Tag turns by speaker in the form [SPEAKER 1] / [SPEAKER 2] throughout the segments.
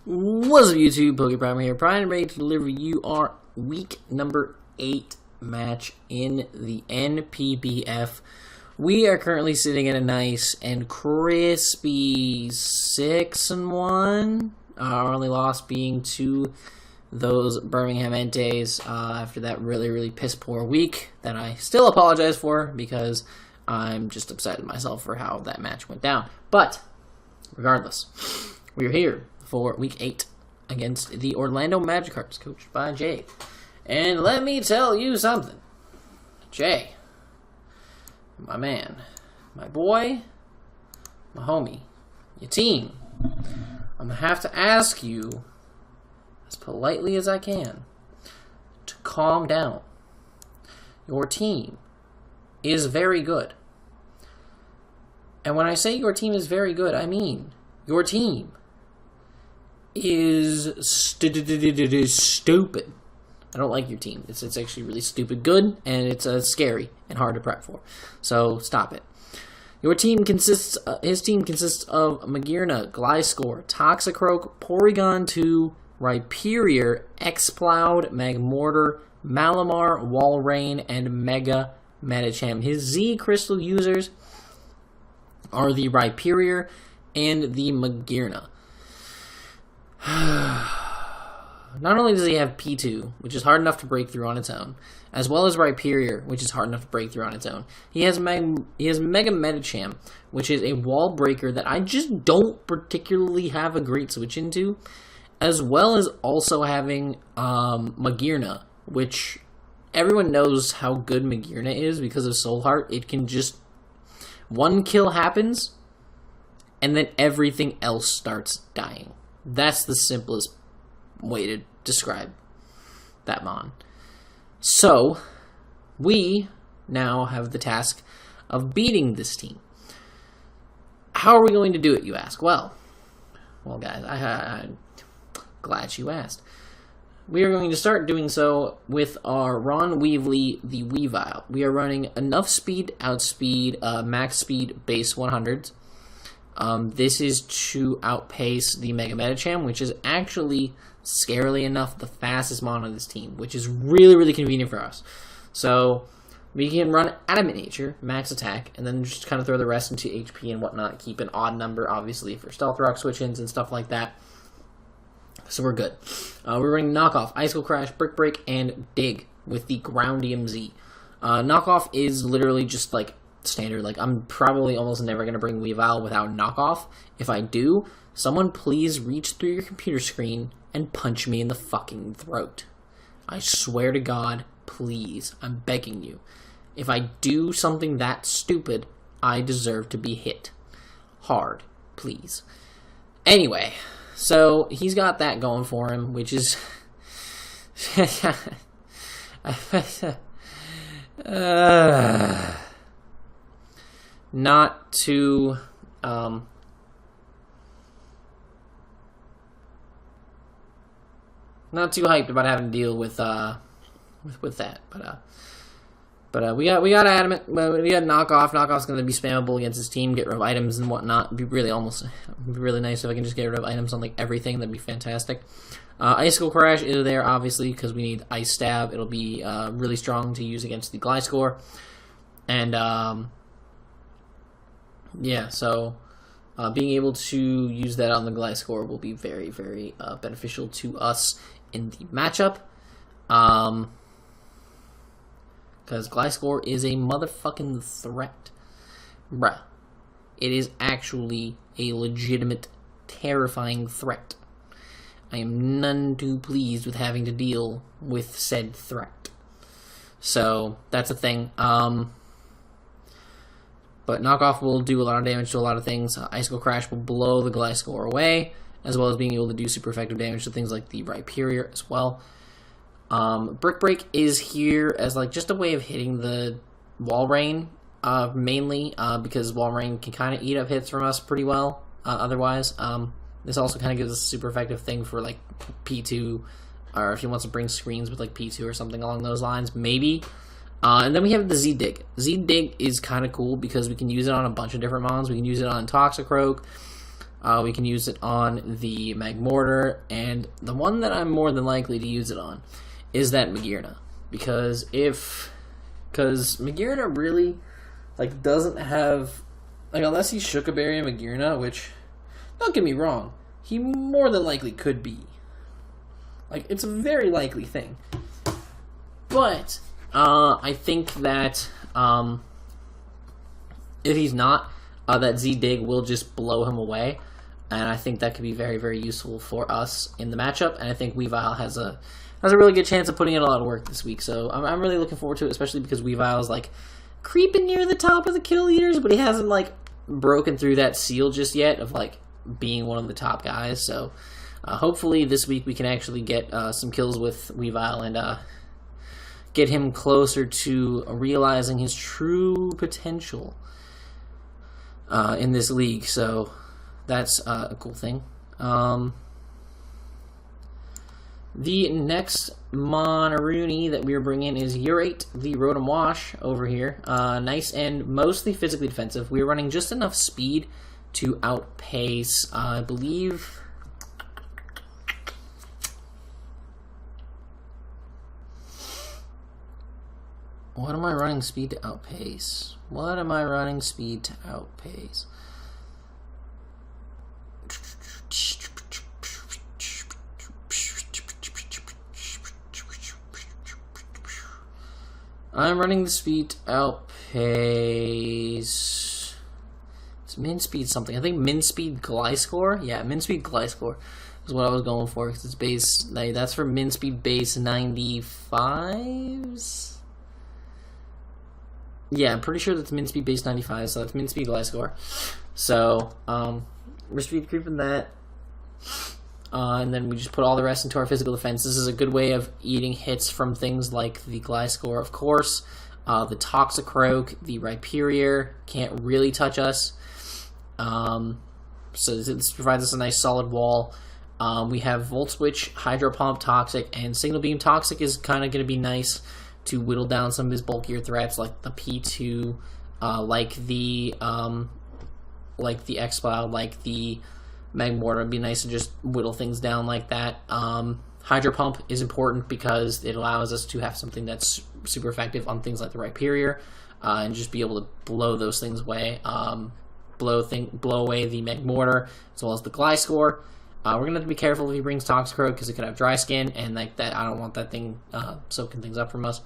[SPEAKER 1] What's up, YouTube? PokePrimer here, primed and ready to deliver you our week number 8 match in the NPBF. We are currently sitting at a nice and crispy 6-1. Our only loss being to those Birmingham Entes after that really piss poor week that I still apologize for because I'm just upset at myself for how that match went down. But regardless, we're here for week 8 against the Orlando Magikarps, coached by Jay. And let me tell you something. Jay, my man, my boy, my homie, your team, I'm going to have to ask you, as politely as I can, to calm down. Your team is very good. And when I say your team is very good, I mean your team is stupid. I don't like your team. It's actually really stupid good, and it's scary and hard to prep for. So stop it. Your team consists. His team consists of Magearna, Gliscor, Toxicroak, Porygon 2, Rhyperior, Exploud, Magmortar, Malamar, Walrein, and Mega Medicham. His Z Crystal users are the Rhyperior and the Magearna. Not only does he have P2, which is hard enough to break through on its own, as well as Rhyperior, which is hard enough to break through on its own, he has Mega Medicham, which is a wall breaker that I just don't particularly have a great switch into, as well as also having Magearna, which everyone knows how good Magearna is because of Soul Heart. It can just, one kill happens, and then everything else starts dying. That's the simplest way to describe that mon. So, we now have the task of beating this team. How are we going to do it, you ask? Well guys, I'm glad you asked. We are going to start doing so with our Ron Weasley, the Weavile. We are running enough speed, outspeed, max speed, base 100s. This is to outpace the Mega Medicham, which is actually, scarily enough, the fastest mon on this team, which is really convenient for us. So, we can run Adamant Nature, max attack, and then just kind of throw the rest into HP and whatnot. Keep an odd number, obviously, for Stealth Rock switch-ins and stuff like that. So we're good. We're running Knockoff, Icicle Crash, Brick Break, and Dig with the Groundium Z. Knockoff is literally just like standard. Like, I'm probably almost never going to bring Weavile without Knockoff. If I do, someone please reach through your computer screen and punch me in the fucking throat. I swear to God, please. I'm begging you. If I do something that stupid, I deserve to be hit. Hard. Please. Anyway, so he's got that going for him, which is not too hyped about having to deal with that, but we got Adamant, we got Knockoff. Knockoff's going to be spammable against his team, get rid of items and whatnot. It'd be really nice if I can just get rid of items on like everything. That'd be fantastic. Icicle Crash is there obviously because we need Ice Stab. It'll be really strong to use against the Gliscor, and yeah, so being able to use that on the Gliscor will be very beneficial to us in the matchup. Because Gliscor is a motherfucking threat. Bruh. It is actually a legitimate, terrifying threat. I am none too pleased with having to deal with said threat. So, that's a thing. But Knockoff will do a lot of damage to a lot of things. Icicle Crash will blow the Gliscor away, as well as being able to do super effective damage to things like the Rhyperior as well. Brick Break is here as like just a way of hitting the Walrein, mainly because Walrein can kind of eat up hits from us pretty well. Otherwise, this also kind of gives us a super effective thing for like P2, or if he wants to bring screens with like P2 or something along those lines, maybe. And then we have the Z-Dig. Z-Dig is kind of cool because we can use it on a bunch of different mons. We can use it on Toxicroak, We can use it on the Magmortar, and the one that I'm more than likely to use it on is that Magearna. Because Magearna really, like, doesn't have, like, unless he's Shukaberry and Magearna, which, don't get me wrong, he more than likely could be. Like, it's a very likely thing. But, I think that, if he's not, that Z-Dig will just blow him away. And I think that could be very, very useful for us in the matchup. And I think Weavile has a really good chance of putting in a lot of work this week. So I'm really looking forward to it, especially because Weavile is, like, creeping near the top of the kill leaders, but he hasn't, like, broken through that seal just yet of, like, being one of the top guys. So hopefully this week we can actually get some kills with Weavile and get him closer to realizing his true potential in this league. So that's a cool thing. The next Monaruni that we're bringing is Urate, the Rotom Wash over here. Nice and mostly physically defensive. We're running just enough speed to outpace, I believe... What am I running speed to outpace? What am I running speed to outpace? I'm running the speed to outpace... It's min speed something. I think min speed Gliscor? Yeah, min speed Gliscor is what I was going for, because it's base... Like, that's for min speed base 95s? Yeah, I'm pretty sure that's min speed base 95, so that's min speed Gliscor. So, we're speed creeping that. And then we just put all the rest into our physical defense. This is a good way of eating hits from things like the Gliscor, of course. The Toxicroak, the Rhyperior can't really touch us. So this provides us a nice solid wall. We have Volt Switch, Hydro Pump, Toxic, and Signal Beam. Toxic is kind of going to be nice to whittle down some of his bulkier threats, like the P2, like the Exploud, like the Magmortar. It'd be nice to just whittle things down like that. Hydro Pump is important because it allows us to have something that's super effective on things like the Rhyperior, and just be able to blow those things away. Blow away the Magmortar as well as the Gliscor. We're gonna have to be careful if he brings Toxicroak because it could have dry skin, and like that, I don't want that thing soaking things up from us.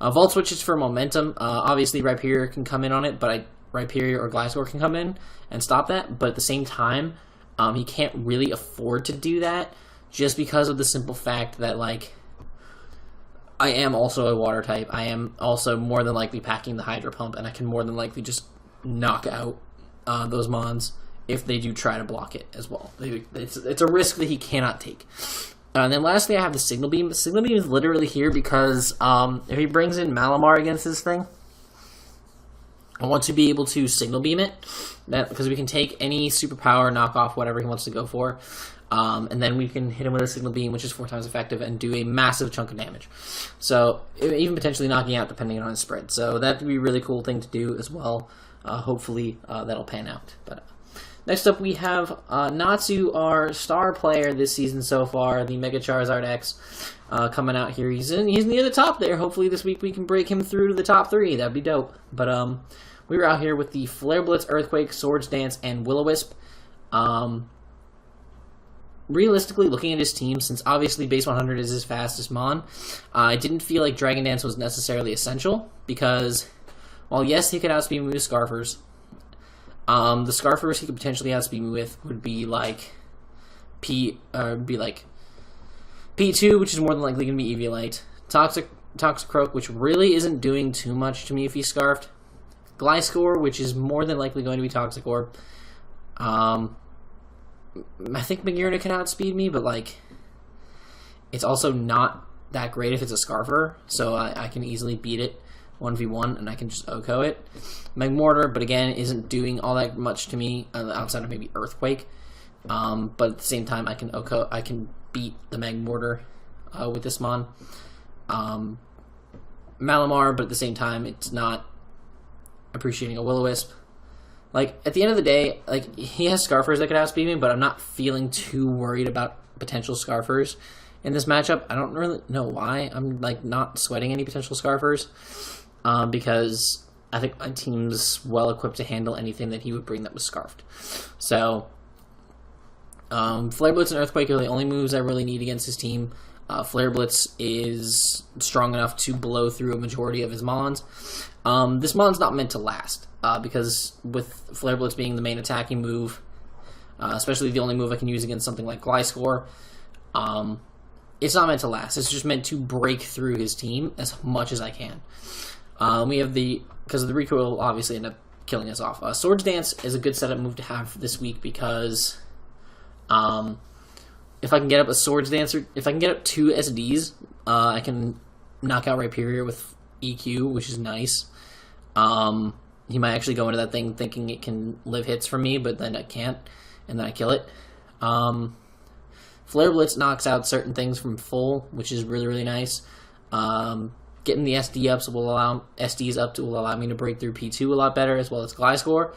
[SPEAKER 1] Volt Switch is for momentum. Obviously, Rhyperior can come in on it, but Rhyperior or Gliscor can come in and stop that. But at the same time, he can't really afford to do that just because of the simple fact that, like, I am also a water type. I am also more than likely packing the Hydro Pump, and I can more than likely just knock out those Mons if they do try to block it as well. It's a risk that he cannot take. And then lastly, I have the Signal Beam. The Signal Beam is literally here because if he brings in Malamar against this thing, I want to be able to Signal Beam it, because we can take any superpower, knock off whatever he wants to go for, and then we can hit him with a Signal Beam, which is 4 times effective, and do a massive chunk of damage. So, even potentially knocking out depending on his spread. So that would be a really cool thing to do as well. Hopefully that'll pan out. But next up we have Natsu, our star player this season so far, the Mega Charizard X, coming out here. He's near the top there. Hopefully this week we can break him through to the top 3. That'd be dope. But we were out here with the Flare Blitz, Earthquake, Swords Dance, and Will-O-Wisp. Realistically, looking at his team, since obviously base 100 is his fastest Mon, I didn't feel like Dragon Dance was necessarily essential, because while yes, he could outspeed me with Scarfers, the Scarfers he could potentially outspeed me with would be like P2, which is more than likely going to be Eviolite, Toxicroak, which really isn't doing too much to me if he's Scarfed, Gliscor, which is more than likely going to be Toxic Orb. I think Magearna can outspeed me, but like, it's also not that great if it's a Scarfer, so I can easily beat it 1v1, and I can just OHKO it. Magmortar, but again, isn't doing all that much to me outside of maybe Earthquake. But at the same time, I can beat the Magmortar with this Mon. Malamar, but at the same time, it's not appreciating a Will-O-Wisp. Like, at the end of the day, like, he has Scarfers that could outspeed me, but I'm not feeling too worried about potential Scarfers in this matchup. I don't really know why. I'm, like, not sweating any potential Scarfers, because I think my team's well-equipped to handle anything that he would bring that was Scarfed. So, Flare Blitz and Earthquake are the only moves I really need against his team. Flare Blitz is strong enough to blow through a majority of his Mons. This Mon's not meant to last, because with Flare Blitz being the main attacking move, especially the only move I can use against something like Gliscor, it's not meant to last. It's just meant to break through his team as much as I can. We have because the recoil will obviously end up killing us off. Swords Dance is a good setup move to have this week because if I can get up a Swords Dancer, if I can get up 2 SDs, I can knock out Rhyperior with EQ, which is nice. He might actually go into that thing thinking it can live hits from me, but then I can't, and then I kill it. Flare Blitz knocks out certain things from full, which is really, really nice. Getting the SDs up will allow me to break through P2 a lot better, as well as Gliscor.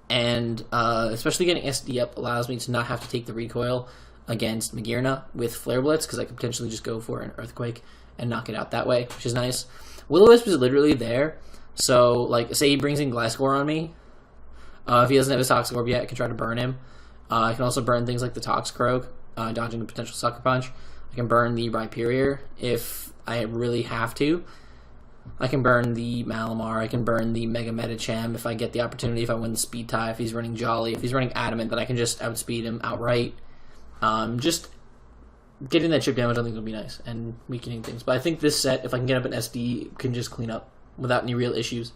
[SPEAKER 1] Especially getting SD up allows me to not have to take the recoil against Magearna with Flare Blitz, because I could potentially just go for an Earthquake and knock it out that way, which is nice. Will-O-Wisp is literally there, so, like, say he brings in Gliscor on me. If he doesn't have his Toxic yet, I can try to burn him. I can also burn things like the Toxicroak, dodging a potential Sucker Punch. I can burn the Rhyperior if I really have to. I can burn the Malamar, I can burn the Mega Medicham if I get the opportunity, if I win the speed tie, if he's running Jolly, if he's running Adamant, then I can just outspeed him outright. Just getting that chip damage I think will be nice, and weakening things. But I think this set, if I can get up an SD, can just clean up without any real issues.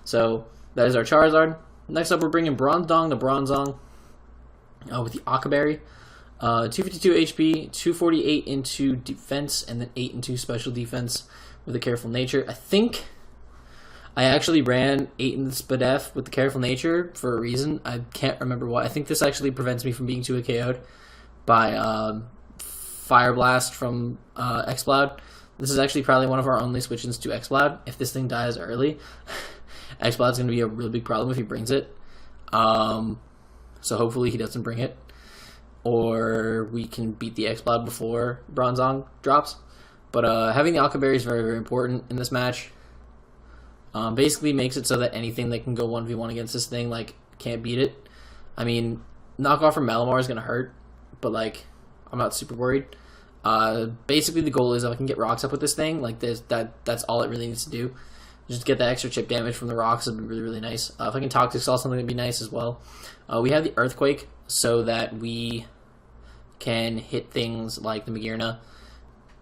[SPEAKER 1] So, that is our Charizard. Next up, we're bringing Bronzong to Bronzong with the Akaberry. 252 HP, 248 into defense, and then 8 into special defense with a Careful Nature. I think I actually ran 8 in the SPDF with the Careful Nature for a reason. I can't remember why. I think this actually prevents me from being 2 KO'd by Fire Blast from Exploud. This is actually probably one of our only switch-ins to Exploud. If this thing dies early, Exploud's going to be a really big problem if he brings it. So hopefully he doesn't bring it, or we can beat the Exploud before Bronzong drops. But having the Akaberry is very, very important in this match. Basically makes it so that anything that can go 1v1 against this thing, like, can't beat it. I mean, knockoff from Malamar is going to hurt, but, like, I'm not super worried. Basically the goal is if I can get rocks up with this thing, like, that's all it really needs to do. Just get that extra chip damage from the rocks would be really, really nice. If I can Toxic Saw something, that'd be nice as well. We have the Earthquake so that we can hit things like the Magearna.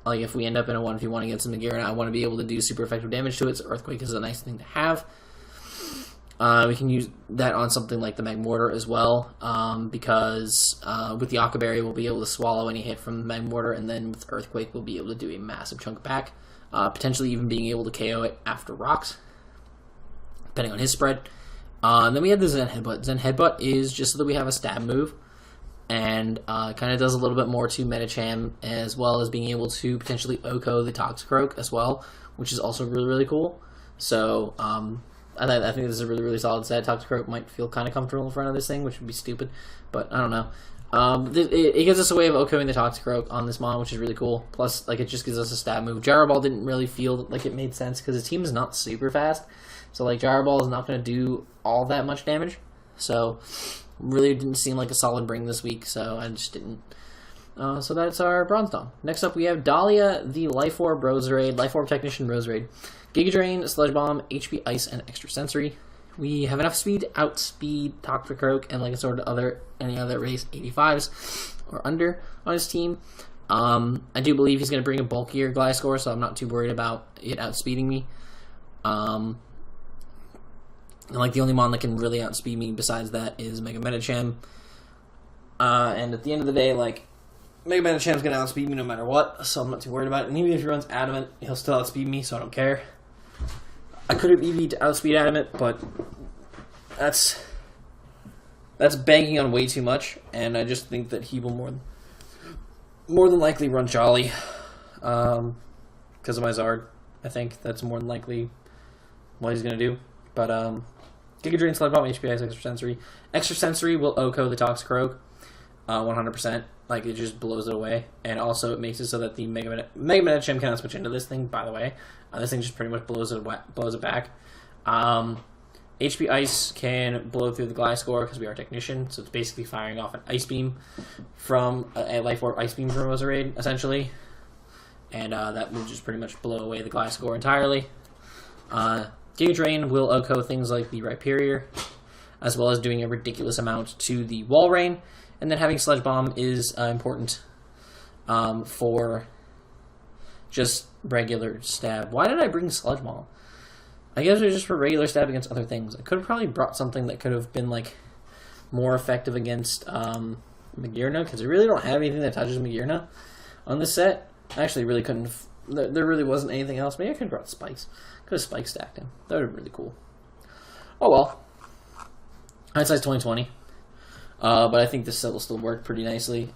[SPEAKER 1] Like, if we end up in a 1v1 against the Magearna, I want to be able to do super effective damage to it, so Earthquake is a nice thing to have. We can use that on something like the Magmortar as well, because with the Akaberry, we'll be able to swallow any hit from the Magmortar, and then with Earthquake, we'll be able to do a massive chunk back, potentially even being able to KO it after rocks, depending on his spread. And then we have the Zen Headbutt. Zen Headbutt is just so that we have a stab move, and kind of does a little bit more to Medicham, as well as being able to potentially OHKO the Toxicroak as well, which is also really, really cool. So, I think this is a really, really solid set. Toxicroak might feel kind of comfortable in front of this thing, which would be stupid, but I don't know. It gives us a way of OHKOing the Toxicroak on this mon, which is really cool. Plus, like, it just gives us a stab move. Gyro Ball didn't really feel like it made sense, because his team is not super fast, so, like, Gyro Ball is not going to do all that much damage. So, really didn't seem like a solid bring this week, so I just didn't. So that's our Bronzong. Next up, we have Dahlia, the Life Orb Roserade, Life Orb Technician Roserade. Giga Drain, Sludge Bomb, HP Ice, and Extra Sensory. We have enough speed to outspeed Toxicroak and, like, any other race 85s or under on his team. I do believe he's going to bring a bulkier Gliscor, so I'm not too worried about it outspeeding me. And, like, the only mon that can really outspeed me besides that is Mega Medicham. And at the end of the day, like, Mega Medicham's going to outspeed me no matter what, so I'm not too worried about it. And even if he runs Adamant, he'll still outspeed me, so I don't care. I could have EV'd to outspeed Adamant, but that's banking on way too much, and I just think that he will more than likely run Jolly because of my Zard. I think that's more than likely what he's going to do. But Giga Drain, Sludge Bomb, HP Ice, Extra Sensory. Extra Sensory will OHKO the Toxicroak 100%. Like, it just blows it away. And also, it makes it so that the Mega Medicham cannot switch into this thing, by the way. This thing just pretty much blows it back. HP Ice can blow through the Gliscor because we are Technician, so it's basically firing off an Ice Beam from a Life Orb Ice Beam from Roserade, essentially. And that will just pretty much blow away the Gliscor entirely. Giga Drain will OHKO things like the Rhyperior, as well as doing a ridiculous amount to the Walrein. And then having Sludge Bomb is important for just regular stab. Why did I bring Sludge Bomb? I guess it was just for regular stab against other things. I could have probably brought something that could have been like more effective against Magearna, because I really don't have anything that touches Magearna on this set. I actually really couldn't. There really wasn't anything else. Maybe I could have brought Spikes. Could have Spike stacked him. That would have been really cool. Oh well. Hindsight's 2020. But I think this set will still work pretty nicely.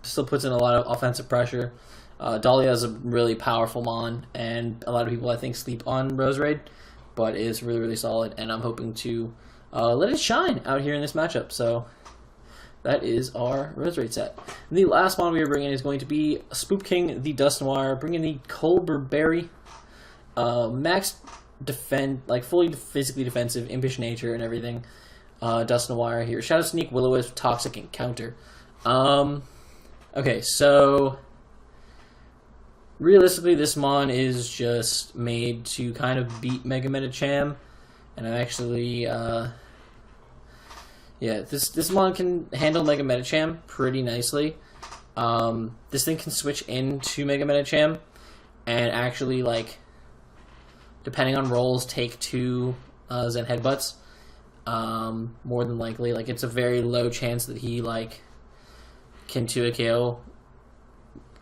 [SPEAKER 1] Still puts in a lot of offensive pressure. Dahlia is a really powerful mon, and a lot of people I think sleep on Roserade, but it's really, really solid, and I'm hoping to let it shine out here in this matchup. So that is our Roserade set. The last mon we are bringing is going to be Spoop King, the Dusknoir, bringing the Colbur max defend, like fully physically defensive, impish nature and everything. Dusknoir here. Shadow Sneak, Will-O-Wisp, Toxic, and Counter. Okay, so realistically, this mon is just made to kind of beat Mega Medicham, and I'm actually, yeah, this mon can handle Mega Medicham pretty nicely. This thing can switch into Mega Medicham, and actually, like, depending on rolls, take 2 Zen Headbutts. More than likely, like, it's a very low chance that he, like, can 2 KO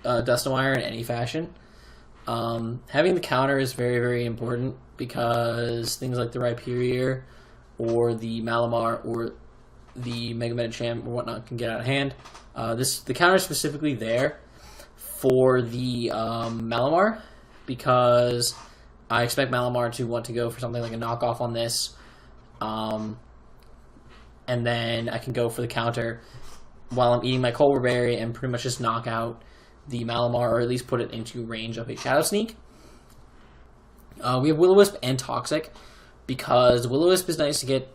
[SPEAKER 1] Dusknoir in any fashion. Having the counter is very, very important, because things like the Rhyperior or the Malamar or the Mega Medicham or whatnot can get out of hand. The counter is specifically there for the Malamar, because I expect Malamar to want to go for something like a knockoff on this. And then I can go for the counter while I'm eating my Colbur Berry and pretty much just knock out the Malamar, or at least put it into range of a Shadow Sneak. We have Will-O-Wisp and Toxic, because Will-O-Wisp is nice to get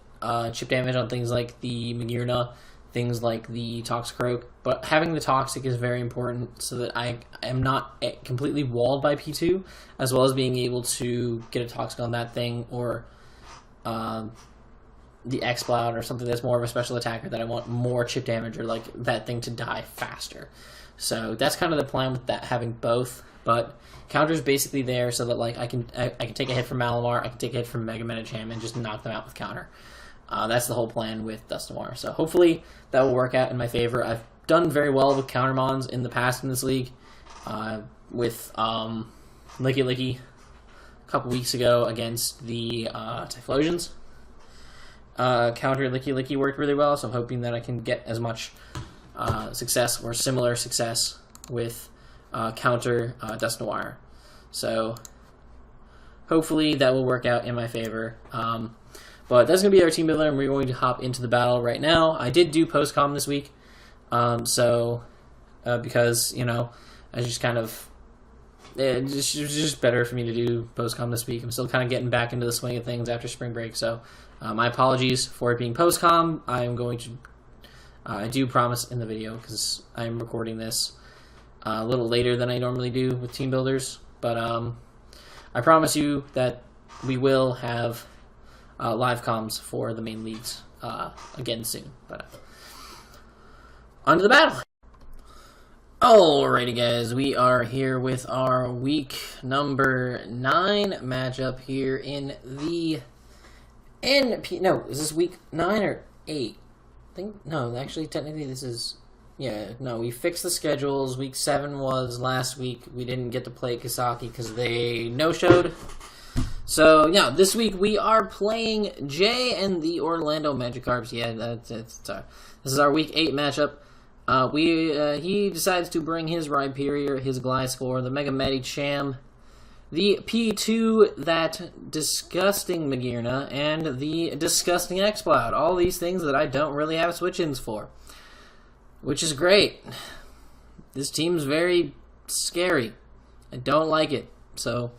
[SPEAKER 1] chip damage on things like the Magearna, things like the Toxicroak, but having the Toxic is very important so that I am not completely walled by P2, as well as being able to get a Toxic on that thing, or the X-Cloud, or something that's more of a special attacker that I want more chip damage, or like that thing to die faster. So that's kind of the plan with that, having both. But counter's basically there so that, like, I can take a hit from Malamar, I can take a hit from Mega Medicham, and just knock them out with counter. That's the whole plan with Dusknoir. So hopefully that will work out in my favor. I've done very well with counter mons in the past in this league. With Licky Licky a couple weeks ago against the Typhlosions. Counter Licky Licky worked really well, so I'm hoping that I can get as much success or similar success with counter Dusknoir. So hopefully that will work out in my favor. But that's going to be our team builder, and we're going to hop into the battle right now. I did do post-com this week, because, you know, I just kind of... It was just better for me to do post-com this week. I'm still kind of getting back into the swing of things after spring break, so my apologies for it being post-com. I'm going to... I do promise in the video, because I'm recording this a little later than I normally do with team builders, but I promise you that we will have live comms for the main leagues again soon. But on to the battle. Alrighty, guys, we are here with our week number 9 matchup here in the NP. No, is this week 9 or 8? I think no. Actually, technically, this is. Yeah, no, we fixed the schedules. Week 7 was last week. We didn't get to play Kisaki because they no-showed. So, yeah, this week we are playing Jay and the Orlando Magikarps. Yeah, this is our Week 8 matchup. He decides to bring his Rhyperior, his Gliscor, the Mega Medicham, the P2, that disgusting Magearna, and the disgusting Exploud. All these things that I don't really have switch-ins for. Which is great. This team's very scary. I don't like it. So,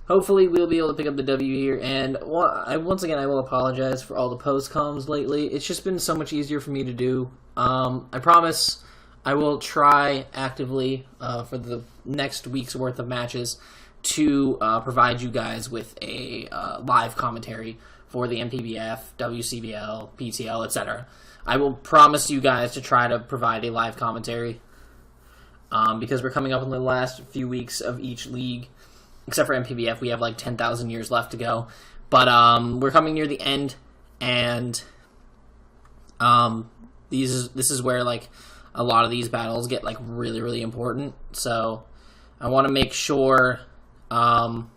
[SPEAKER 1] hopefully we'll be able to pick up the W here. And once again, I will apologize for all the post-coms lately. It's just been so much easier for me to do. I promise I will try actively for the next week's worth of matches to provide you guys with a live commentary for the NPBF, WCBL, PTL, etc. I will promise you guys to try to provide a live commentary because we're coming up in the last few weeks of each league. Except for NPBF, we have like 10,000 years left to go. But we're coming near the end, and this is where like a lot of these battles get like really, really important. So I want to make sure that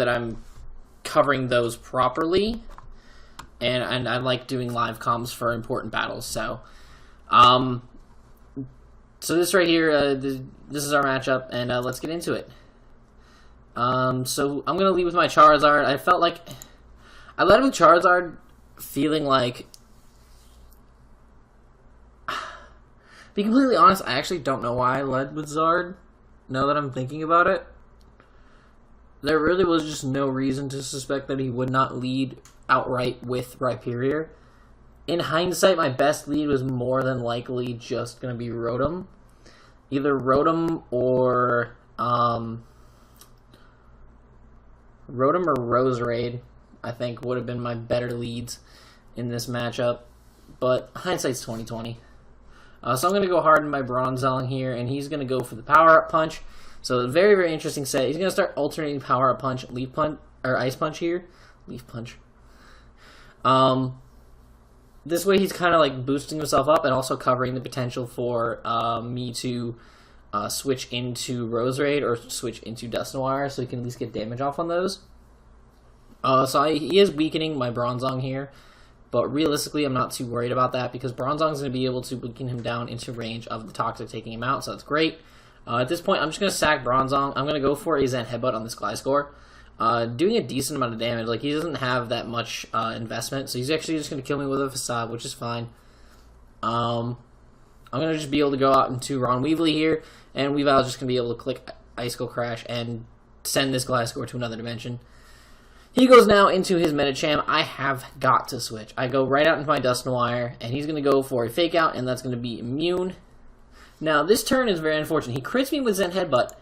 [SPEAKER 1] I'm covering those properly, and I like doing live comms for important battles. So so this right here, this is our matchup, and let's get into it. So I'm going to lead with my Charizard. I felt like I led with Charizard feeling like, be completely honest, I actually don't know why I led with Zard, now that I'm thinking about it. There really was just no reason to suspect that he would not lead outright with Rhyperior. In hindsight, my best lead was more than likely just going to be Rotom. Either Rotom or Roserade, I think, would have been my better leads in this matchup. But hindsight's 20/20. So I'm going to go hard in my Bronzong here, and he's going to go for the Power-Up Punch. So a very, very interesting set. He's going to start alternating Power-Up Punch, Leaf Punch, or Ice Punch here. Leaf Punch. This way he's kind of like boosting himself up and also covering the potential for me to switch into Roserade or switch into Dusknoir, so he can at least get damage off on those. He is weakening my Bronzong here, but realistically I'm not too worried about that because Bronzong's going to be able to weaken him down into range of the Toxic, taking him out, so that's great. At this point, I'm just going to sack Bronzong. I'm going to go for a Zen Headbutt on this Gliscor. Doing a decent amount of damage. Like, he doesn't have that much investment, so he's actually just going to kill me with a Facade, which is fine. I'm going to just be able to go out into Ron Weasley here, and Weavile's just going to be able to click Icicle Crash and send this Gliscor to another dimension. He goes now into his Medicham. I have got to switch. I go right out into my Dusknoir, and he's going to go for a Fake Out, and that's going to be immune. Now, this turn is very unfortunate. He crits me with Zen Headbutt,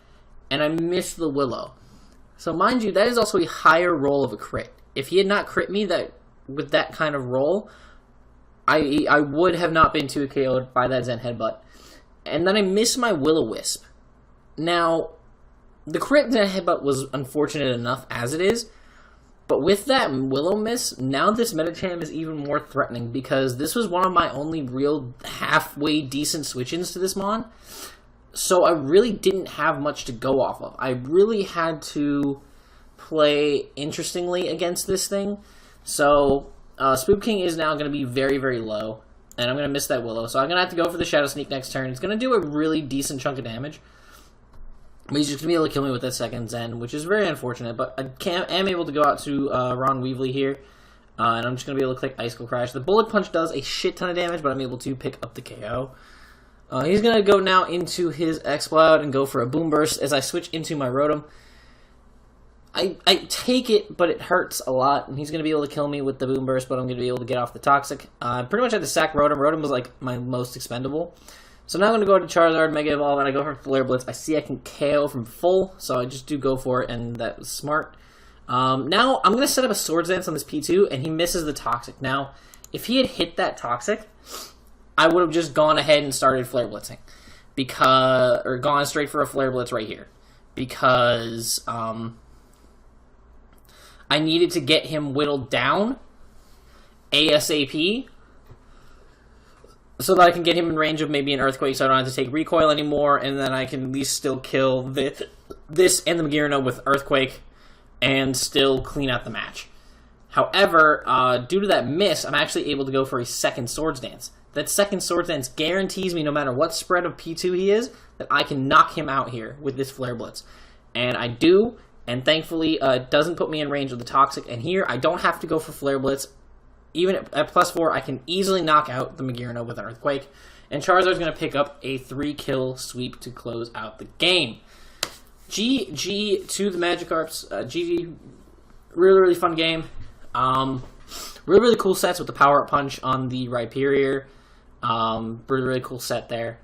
[SPEAKER 1] and I miss the Willow. So, mind you, that is also a higher roll of a crit. If he had not crit me with that kind of roll, I would have not been 2 KO'd by that Zen Headbutt. And then I miss my Will-O-Wisp. Now, the crit Zen Headbutt was unfortunate enough as it is, but with that Willow miss, now this Medicham is even more threatening because this was one of my only real halfway decent switch-ins to this Mon. So I really didn't have much to go off of. I really had to play interestingly against this thing. So Spook King is now going to be very, very low, and I'm going to miss that Willow. So I'm going to have to go for the Shadow Sneak next turn. It's going to do a really decent chunk of damage. But he's just going to be able to kill me with that second Zen, which is very unfortunate. But I am able to go out to Ron Weasley here. And I'm just going to be able to click Icicle Crash. The Bullet Punch does a shit ton of damage, but I'm able to pick up the KO. He's going to go now into his Exploud and go for a Boom Burst as I switch into my Rotom. I take it, but it hurts a lot. And he's going to be able to kill me with the Boom Burst, but I'm going to be able to get off the Toxic. I pretty much had to sack Rotom. Rotom was like my most expendable. So now I'm going to go to Charizard, Mega Evolve, and I go for Flare Blitz. I see I can KO from full, so I just do go for it, and that was smart. Now I'm going to set up a Swords Dance on this P2, and he misses the Toxic. Now, if he had hit that Toxic, I would have just gone ahead and started Flare Blitzing. Or gone straight for a Flare Blitz right here. Because I needed to get him whittled down ASAP, so that I can get him in range of maybe an Earthquake, so I don't have to take recoil anymore, and then I can at least still kill this and the Magearna with Earthquake, and still clean out the match. However, due to that miss, I'm actually able to go for a second Swords Dance. That second Swords Dance guarantees me, no matter what spread of P2 he is, that I can knock him out here with this Flare Blitz. And I do, and thankfully it doesn't put me in range of the Toxic. And here, I don't have to go for Flare Blitz. Even at +4, I can easily knock out the Magearna with an Earthquake. And Charizard's going to pick up a 3-kill sweep to close out the game. GG to the Magikarps. GG, really fun game. Really cool sets with the Power-Up Punch on the Rhyperior. Really cool set there.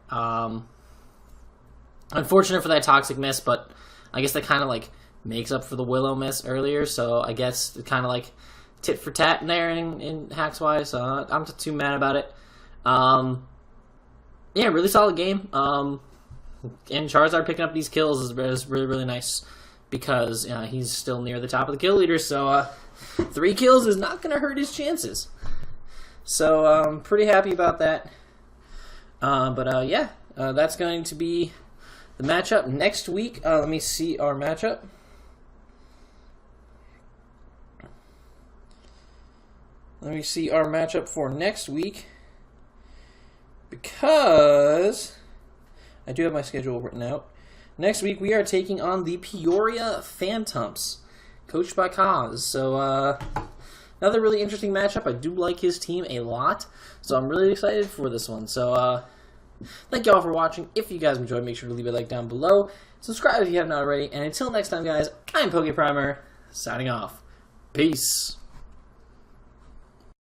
[SPEAKER 1] Unfortunate for that Toxic miss, but I guess that kind of like makes up for the Willow miss earlier, so I guess it kind of like tit for tat in there in hacks wise. I'm not too mad about it. Yeah, really solid game. And Charizard picking up these kills is really nice because he's still near the top of the kill leader, so 3 kills is not going to hurt his chances. So I'm pretty happy about that. Yeah, that's going to be the matchup next week. Let me see our matchup. Let me see our matchup for next week, because I do have my schedule written out. Next week we are taking on the Peoria Phantoms, coached by Kaz. So another really interesting matchup. I do like his team a lot, so I'm really excited for this one. So thank you all for watching. If you guys enjoyed, make sure to leave a like down below. Subscribe if you haven't already. And until next time, guys, I'm PokePrimer, signing off. Peace.